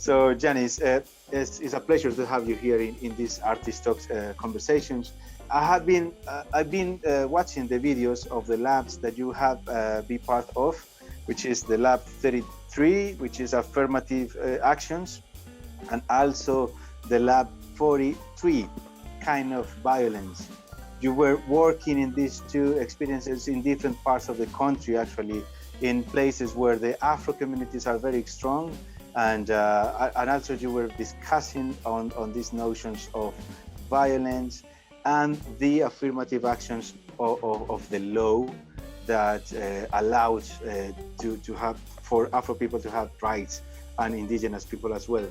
So, Janice, it's a pleasure to have you here in these Artist Talks conversations. I've been watching the videos of the labs that you have been part of, which is the lab 33, which is affirmative actions, and also the lab 43, kind of violence. You were working in these two experiences in different parts of the country, actually, in places where the Afro communities are very strong, and also you were discussing on these notions of violence and the affirmative actions of the law that allows to have for Afro people to have rights and indigenous people as well.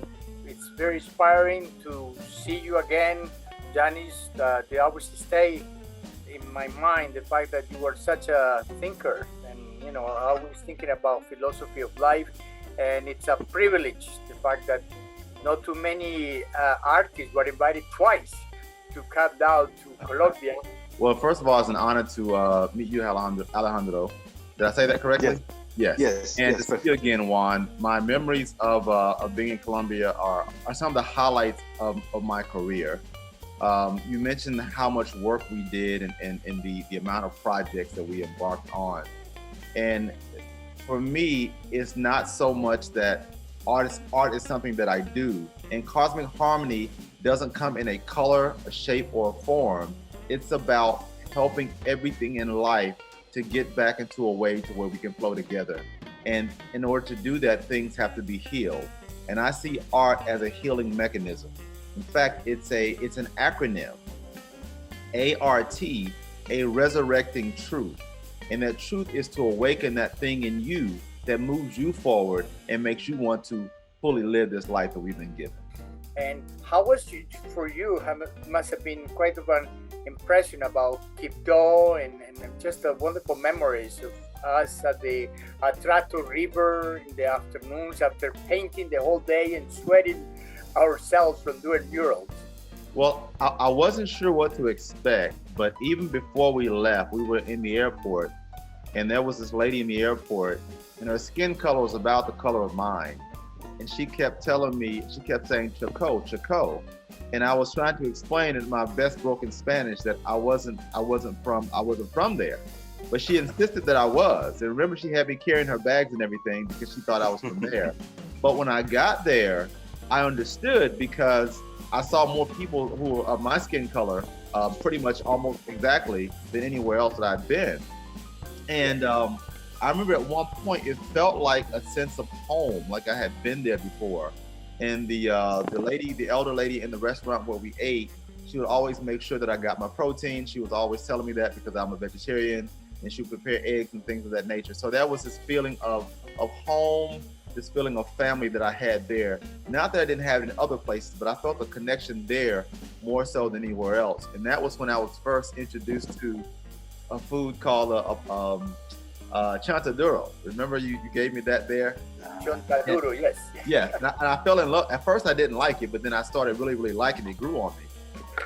It's very inspiring to see you again, Janice. They always stay in my mind the fact that you are such a thinker, and always thinking about philosophy of life. And it's a privilege, the fact that not too many artists were invited twice to come down to Colombia. Well, first of all, it's an honor to meet you, Alejandro. Did I say that correctly? Yes. And to see you again, Juan. My memories of being in Colombia are some of the highlights of my career. You mentioned how much work we did and the amount of projects that we embarked on. And for me, it's not so much that art is something that I do. And cosmic harmony doesn't come in a color, a shape, or a form. It's about helping everything in life to get back into a way to where we can flow together. And in order to do that, things have to be healed. And I see art as a healing mechanism. In fact, it's an acronym, ART, a resurrecting truth. And that truth is to awaken that thing in you that moves you forward and makes you want to fully live this life that we've been given. And how was it for you? Must have been quite of an impression about Quibdó and just the wonderful memories of us at the Atrato River in the afternoons after painting the whole day and sweating ourselves from doing murals. Well, I wasn't sure what to expect, but even before we left, we were in the airport, and there was this lady in the airport, and her skin color was about the color of mine. And she kept saying, Choco, Choco. And I was trying to explain in my best broken Spanish that I wasn't from there. But she insisted that I was. And remember, she had me carrying her bags and everything because she thought I was from there. But when I got there, I understood because I saw more people who were of my skin color, pretty much almost exactly, than anywhere else that I'd been. And I remember at one point it felt like a sense of home, like I had been there before. And the elder lady in the restaurant where we ate, she would always make sure that I got my protein. She was always telling me that because I'm a vegetarian, and she would prepare eggs and things of that nature. So that was this feeling of home, this feeling of family that I had there. Not that I didn't have it in other places, but I felt a connection there more so than anywhere else. And that was when I was first introduced to a food called chontaduro. Remember you gave me that there? Chontaduro, yes. Yeah, and I fell in love. At first I didn't like it, but then I started really, really liking it. It grew on me.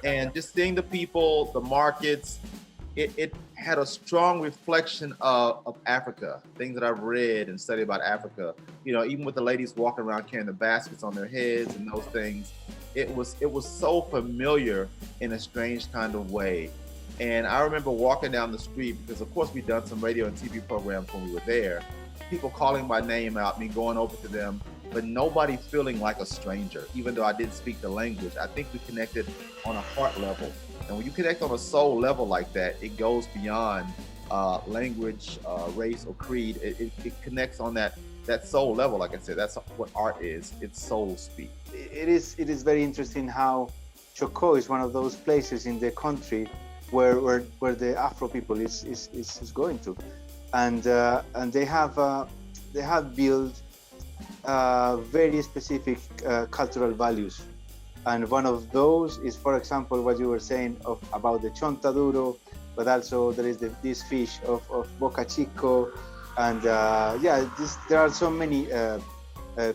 And just seeing the people, the markets, it had a strong reflection of Africa, things that I've read and studied about Africa. Even with the ladies walking around carrying the baskets on their heads and those things, it was so familiar in a strange kind of way. And I remember walking down the street because, of course, we'd done some radio and TV programs when we were there. People calling my name out, me going over to them, but nobody feeling like a stranger, even though I didn't speak the language. I think we connected on a heart level. And when you connect on a soul level like that, it goes beyond language, race, or creed. It connects on that soul level. Like I said, that's what art is. It's soul speak. It is very interesting how Chocó is one of those places in the country where the Afro people is going to, and they have built very specific cultural values, and one of those is, for example, what you were saying about the chontaduro, but also there is this fish of Boca Chico, and there are so many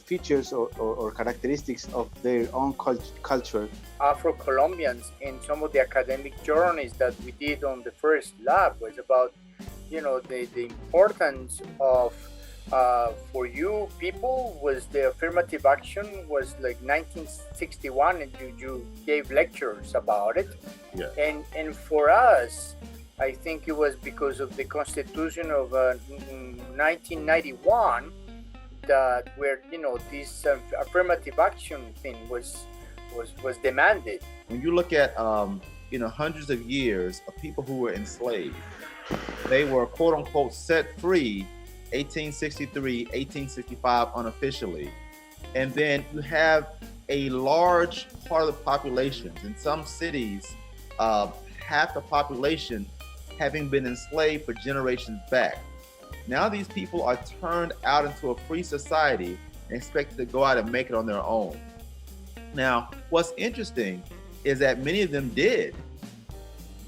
features or characteristics of their own culture. Afro-Colombians in some of the academic journeys that we did on the first lab was about, the importance of for you people was the affirmative action was like 1961, and you gave lectures about it. Yeah. And for us, I think it was because of the Constitution of 1991 that where this affirmative action thing was demanded. When you look at hundreds of years of people who were enslaved, they were quote unquote set free 1863, 1865 unofficially. And then you have a large part of the population in some cities, half the population having been enslaved for generations back. Now these people are turned out into a free society and expected to go out and make it on their own. Now, what's interesting is that many of them did,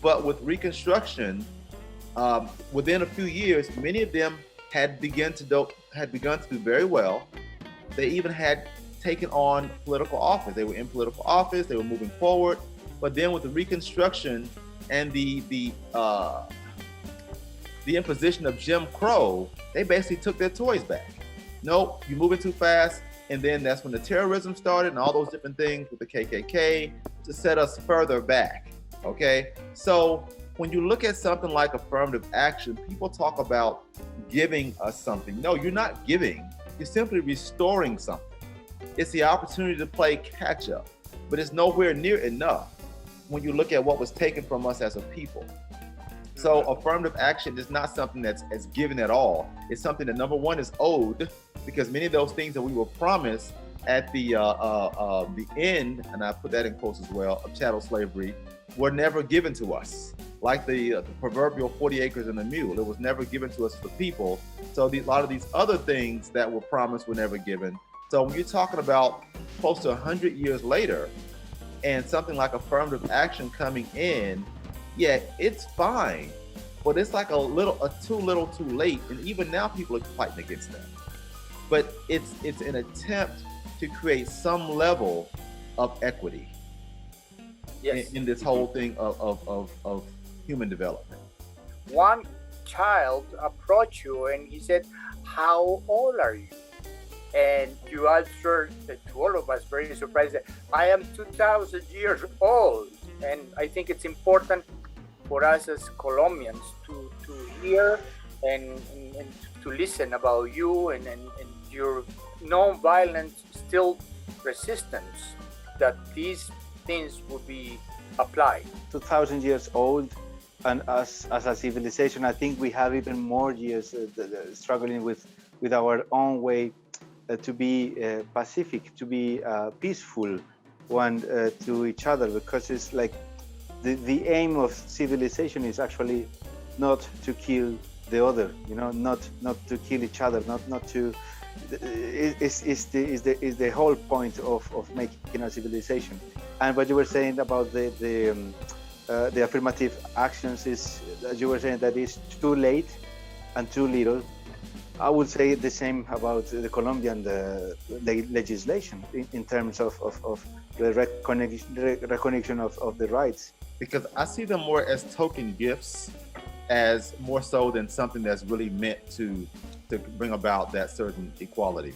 but with Reconstruction, within a few years, many of them had begun to do very well. They even had taken on political office. They were in political office. They were moving forward. But then with the Reconstruction and the imposition of Jim Crow, they basically took their toys back. Nope, you're moving too fast. And then that's when the terrorism started and all those different things with the KKK to set us further back. Okay, so when you look at something like affirmative action, people talk about giving us something. No, you're not giving. You're simply restoring something. It's the opportunity to play catch up, but it's nowhere near enough when you look at what was taken from us as a people. So affirmative action is not something that's given at all. It's something that, number one, is owed, because many of those things that we were promised at the end, and I put that in quotes as well, of chattel slavery, were never given to us. Like the proverbial 40 acres and a mule, it was never given to us for people. So a lot of these other things that were promised were never given. So when you're talking about close to 100 years later, and something like affirmative action coming in, yeah, it's fine, but it's like too little too late. And even now people are fighting against that. But it's an attempt to create some level of equity. Yes. in this whole thing of human development. One child approached you and he said, "How old are you?" And you answered to all of us, very surprised, that I am 2,000 years old. And I think it's important for us as Colombians to hear and to listen about you and your non-violent still resistance, that these things would be applied. 2,000 years old, and as a civilization, I think we have even more years struggling with our own way to be pacific, to be peaceful one to each other, because it's like the aim of civilization is actually not to kill the other, not to kill each other, not to. Is the whole point of making a civilization. And what you were saying about the affirmative actions is, as you were saying, that is too late and too little. I would say the same about the Colombian legislation in terms of the recognition of the rights. Because I see them more as token gifts, as more so than something that's really meant to bring about that certain equality.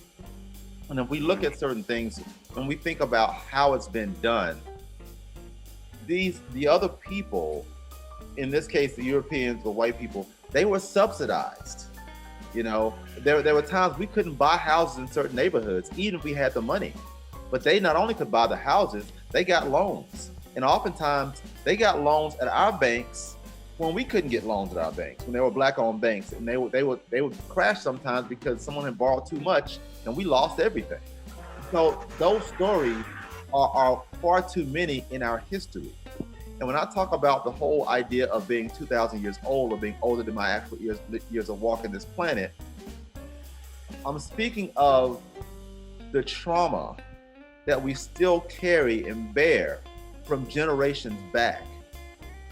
And if we look at certain things, when we think about how it's been done, the other people, in this case the Europeans, the white people, they were subsidized. There were times we couldn't buy houses in certain neighborhoods, even if we had the money. But they not only could buy the houses, they got loans. And oftentimes they got loans at our banks when we couldn't get loans at our banks, when they were black-owned banks, and they would crash sometimes because someone had borrowed too much and we lost everything. So those stories are far too many in our history. And when I talk about the whole idea of being 2,000 years old, or being older than my actual years of walking this planet, I'm speaking of the trauma that we still carry and bear from generations back.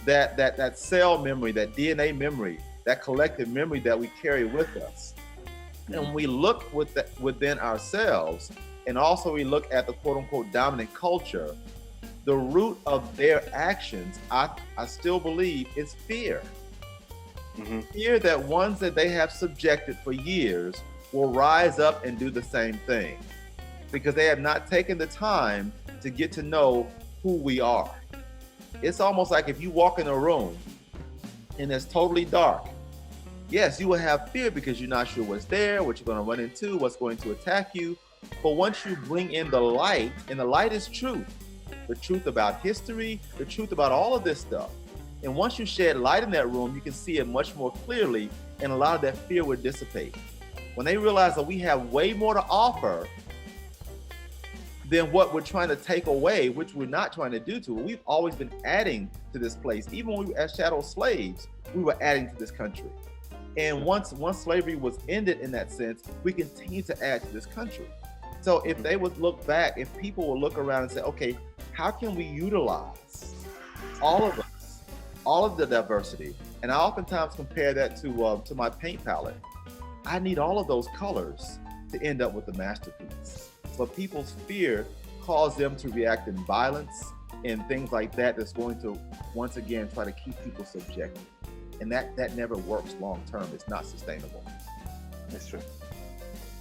That cell memory, that DNA memory, that collective memory that we carry with us. And when we look within ourselves, and also we look at the quote unquote dominant culture, the root of their actions, I still believe, is fear. Mm-hmm. Fear that ones that they have subjected for years will rise up and do the same thing because they have not taken the time to get to know who we are. It's almost like if you walk in a room and it's totally dark, yes, you will have fear because you're not sure what's there, what you're going to run into, what's going to attack you. But once you bring in the light, and the light is truth, the truth about history, the truth about all of this stuff. And once you shed light in that room, you can see it much more clearly, and a lot of that fear would dissipate. When they realize that we have way more to offer than what we're trying to take away, which we're not trying to do to it. We've always been adding to this place. Even when we were as chattel slaves, we were adding to this country. And once slavery was ended in that sense, we continue to add to this country. So if they would look back, if people would look around and say, okay, how can we utilize all of us, all of the diversity? And I oftentimes compare that to my paint palette. I need all of those colors to end up with the masterpiece. But people's fear caused them to react in violence and things like that that's going to, once again, try to keep people subjected. And that never works long term. It's not sustainable. That's true.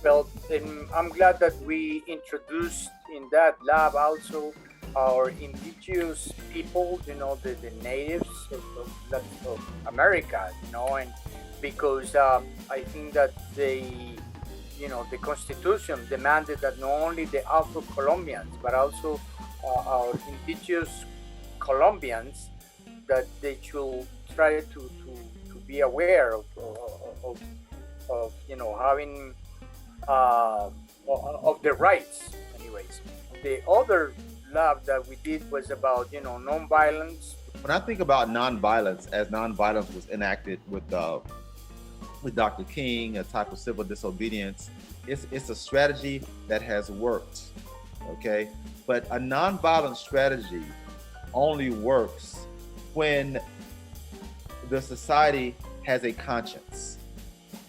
Well, I'm glad that we introduced in that lab also our indigenous people, the natives of America, and because I think that the Constitution demanded that not only the Afro-Colombians, but also our indigenous Colombians, that they should try to be aware of having of their rights. Anyways, the other lab that we did was about nonviolence. When I think about nonviolence, as nonviolence was enacted with Dr. King, a type of civil disobedience, it's a strategy that has worked, okay? But a nonviolent strategy only works when the society has a conscience.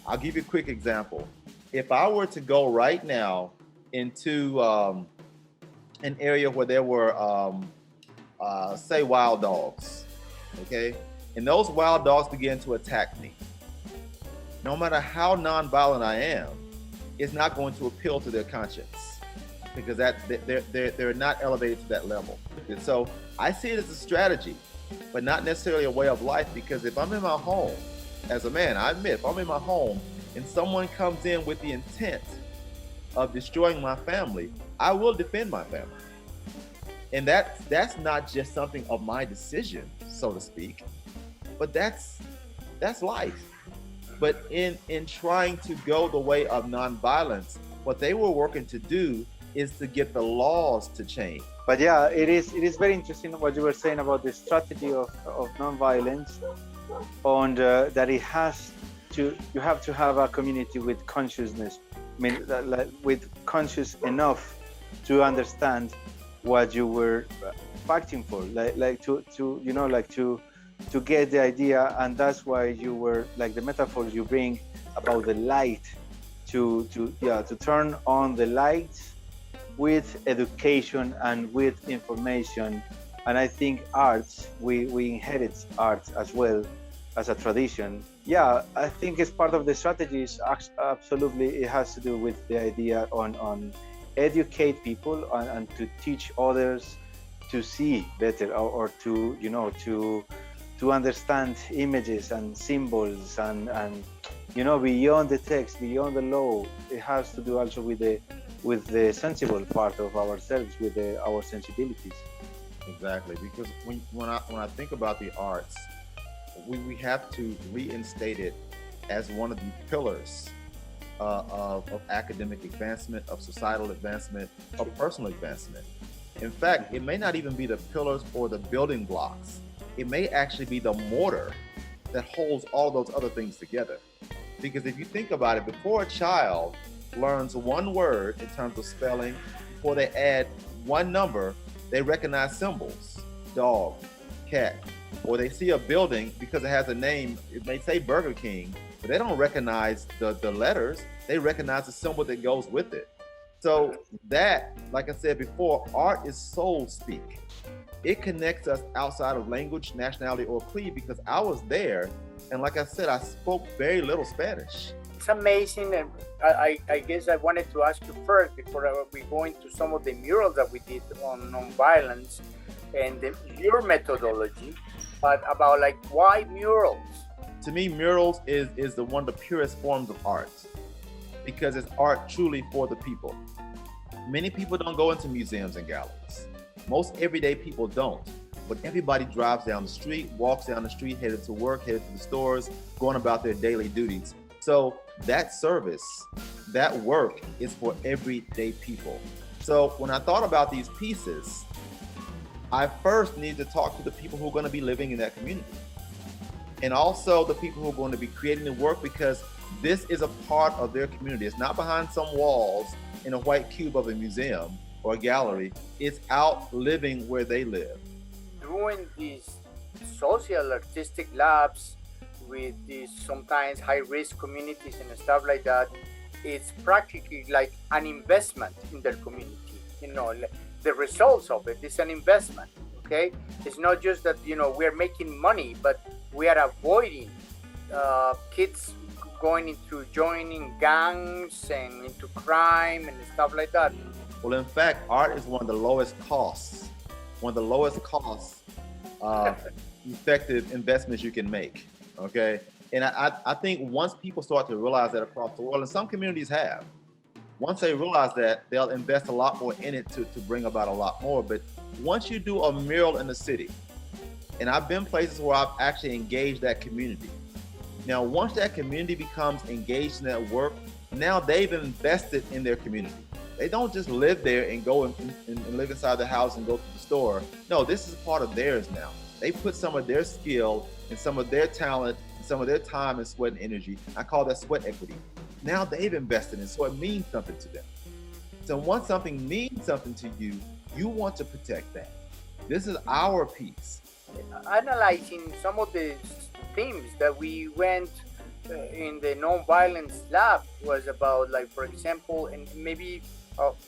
I'll give you a quick example. If I were to go right now into an area where there were, say, wild dogs, okay? And those wild dogs began to attack me. No matter how nonviolent I am, it's not going to appeal to their conscience because they're not elevated to that level. And so I see it as a strategy, but not necessarily a way of life, because if I'm in my home, as a man, I admit, if I'm in my home and someone comes in with the intent of destroying my family, I will defend my family. And that's not just something of my decision, so to speak, but that's life. But in trying to go the way of nonviolence, what they were working to do is to get the laws to change. But yeah, it is very interesting what you were saying about the strategy of nonviolence, and that you have to have a community with consciousness, with conscious enough to understand what you were fighting for, to get the idea. And that's why you were, like, the metaphor you bring about the light, to turn on the lights with education and with information. And I think arts, we inherit art as well as a tradition. Yeah, I think it's part of the strategies. Absolutely, it has to do with the idea on educate people and to teach others to see better, or to understand images and symbols and beyond the text, beyond the law. It has to do also with the sensible part of ourselves, with our sensibilities. Exactly, because when I think about the arts, we have to reinstate it as one of the pillars of academic advancement, of societal advancement, of personal advancement. In fact, it may not even be the pillars or the building blocks. It may actually be the mortar that holds all those other things together. Because if you think about it, before a child learns one word in terms of spelling, before they add one number, they recognize symbols, dog, cat, or they see a building because it has a name. It may say Burger King, but they don't recognize the letters. They recognize the symbol that goes with it. So that, like I said before, art is soul speak. It connects us outside of language, nationality, or creed, because I was there. And like I said, I spoke very little Spanish. it's amazing. And I guess I wanted to ask you first, before we go into some of the murals that we did on nonviolence and your methodology, but about like why murals? To me, murals is one of the purest forms of art, because it's art truly for the people. Many people don't go into museums and galleries. Most everyday people don't. But everybody drives down the street, walks down the street, headed to work, headed to the stores, going about their daily duties. So that service, that work is for everyday people. So when I thought about these pieces, I first need to talk to the people who are going to be living in that community. And also the people who are going to be creating the work, because this is a part of their community. It's not behind some walls in a white cube of a museum or a gallery. It's out living where they live. Doing these social artistic labs with these sometimes high-risk communities and stuff like that, it's practically like an investment in their community. You know, the results of it is an investment. Okay, it's not just that, you know, we're making money, but we are avoiding kids going into joining gangs and into crime and stuff like that. Well, in fact, art is one of the lowest costs, effective investments you can make. Okay, and I think once people start to realize that across the world, and some communities have, once they realize that, they'll invest a lot more in it to bring about a lot more. But once you do a mural in the city, and I've been places where I've actually engaged that community. Now, once that community becomes engaged in that work, now they've invested in their community. They don't just live there and go and live inside the house and go to the store. No, this is part of theirs now. They put some of their skill and some of their talent and some of their time and sweat and energy. I call that sweat equity. Now they've invested in it, so it means something to them. So once something means something to you, you want to protect that. This is our piece. Analyzing some of the themes that we went in the nonviolence lab was about, like, for example, and maybe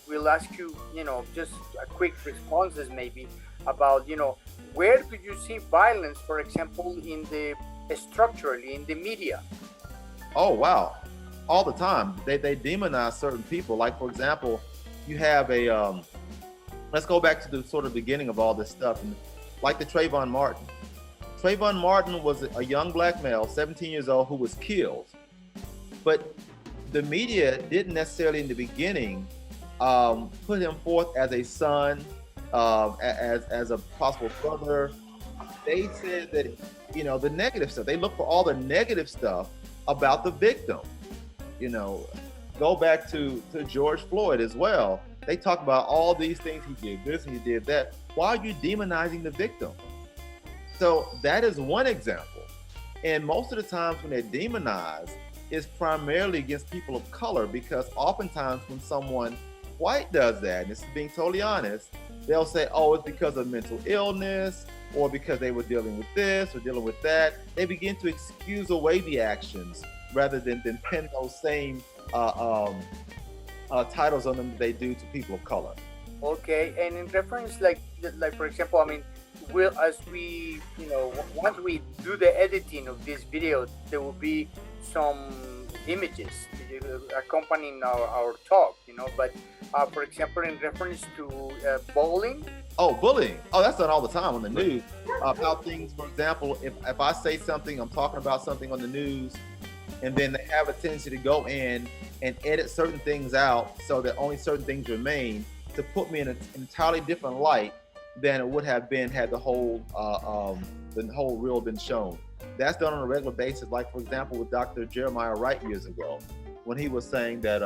we'll ask you, you know, just a quick responses maybe about, you know, where do you see violence, for example, in the structurally in the media? Oh, wow. All the time. They demonize certain people. Like, for example, you have a, let's go back to the sort of beginning of all this stuff. And like the Trayvon Martin. Trayvon Martin was a young black male, 17 years old, who was killed. But the media didn't necessarily in the beginning put him forth as a son, as a possible brother. They said that, you know, the negative stuff. They look for all the negative stuff about the victim. You know, go back to George Floyd as well. They talk about all these things, he did this, he did that. Why are you demonizing the victim? So that is one example. And most of the times when they're demonized, it's primarily against people of color, because oftentimes when someone white does that, and this is being totally honest, they'll say, oh, it's because of mental illness, or because they were dealing with this or dealing with that. They begin to excuse away the actions rather than pin those same titles on them that they do to people of color. Okay, and in reference, like for example, I mean, as we, you know, once we do the editing of this video, there will be some images accompanying our talk, you know. But for example, in reference to bullying. Oh, bullying. Oh, that's done all the time on the news. How things, for example, if I say something, I'm talking about something on the news, and then they have a tendency to go in and edit certain things out so that only certain things remain, to put me in an entirely different light than it would have been had the whole reel been shown. That's done on a regular basis. Like, for example, with Dr. Jeremiah Wright years ago, when he was saying that,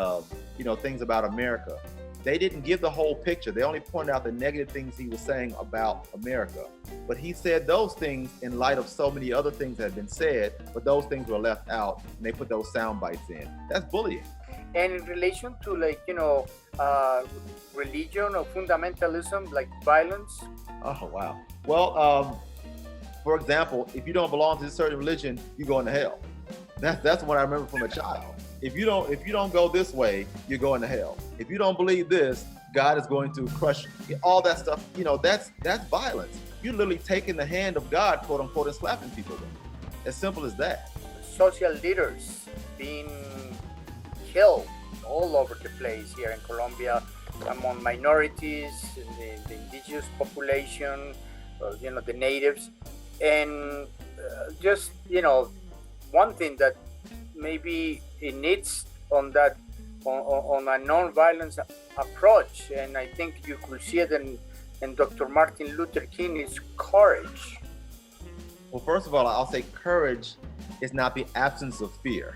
you know, things about America. They didn't give the whole picture. They only pointed out the negative things he was saying about America. But he said those things in light of so many other things that had been said, but those things were left out, and they put those sound bites in. That's bullying. And in relation to, like, you know, religion or fundamentalism, like violence? Oh, wow. Well, for example, if you don't belong to a certain religion, you go into hell. That's what I remember from a child. If you don't go this way, you're going to hell. If you don't believe this, God is going to crush you. All that stuff, you know, that's violence. You're literally taking the hand of God, quote unquote, and slapping people with it. As simple as that. Social leaders being killed all over the place here in Colombia among minorities, the indigenous population, the natives. And just, one thing that maybe it needs on that, on a non-violence approach, and I think you could see it in Dr. Martin Luther King, is courage. Well, first of all, I'll say courage is not the absence of fear.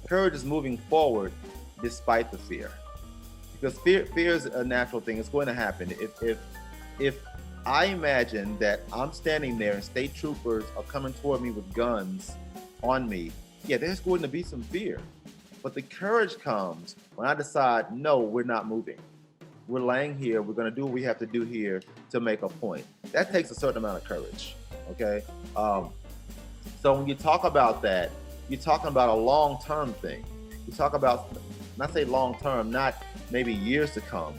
Courage is moving forward despite the fear. Because fear is a natural thing. It's going to happen. If I imagine that I'm standing there and state troopers are coming toward me with guns on me, yeah, there's going to be some fear. But the courage comes when I decide, no, we're not moving. We're laying here. We're going to do what we have to do here to make a point. That takes a certain amount of courage. Okay. So when you talk about that, you're talking about a long-term thing. You talk about, when I say long-term, not maybe years to come,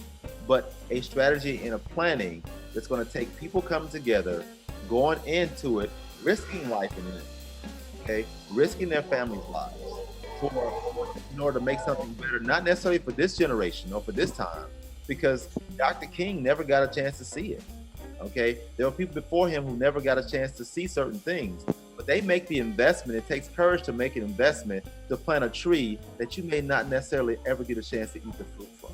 but a strategy and a planning that's going to take people coming together, going into it, risking life in it, okay, risking their families' lives in order to make something better, not necessarily for this generation or for this time, because Dr. King never got a chance to see it. Okay, there were people before him who never got a chance to see certain things, but they make the investment. It takes courage to make an investment to plant a tree that you may not necessarily ever get a chance to eat the fruit from.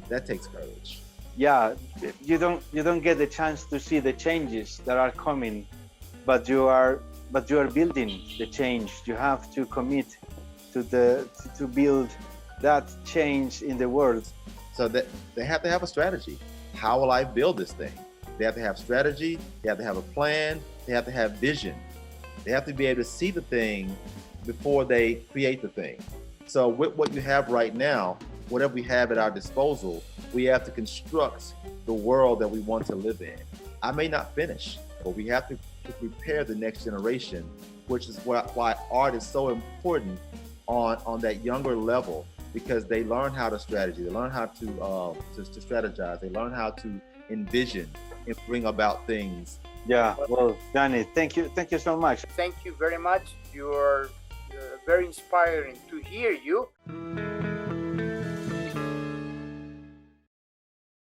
That takes courage. Yeah, you don't get the chance to see the changes that are coming, but you are building the change. You have to commit to build that change in the world. So that they have to have a strategy. How will I build this thing? They have to have strategy, they have to have a plan, they have to have vision. They have to be able to see the thing before they create the thing. So with what you have right now, whatever we have at our disposal, we have to construct the world that we want to live in. I may not finish, but we have to prepare the next generation, which is why art is so important on that younger level, because they learn how to strategy, they learn how to strategize, they learn how to envision and bring about things. Yeah, well, Jahni, thank you so much. Thank you very much. You're very inspiring to hear you.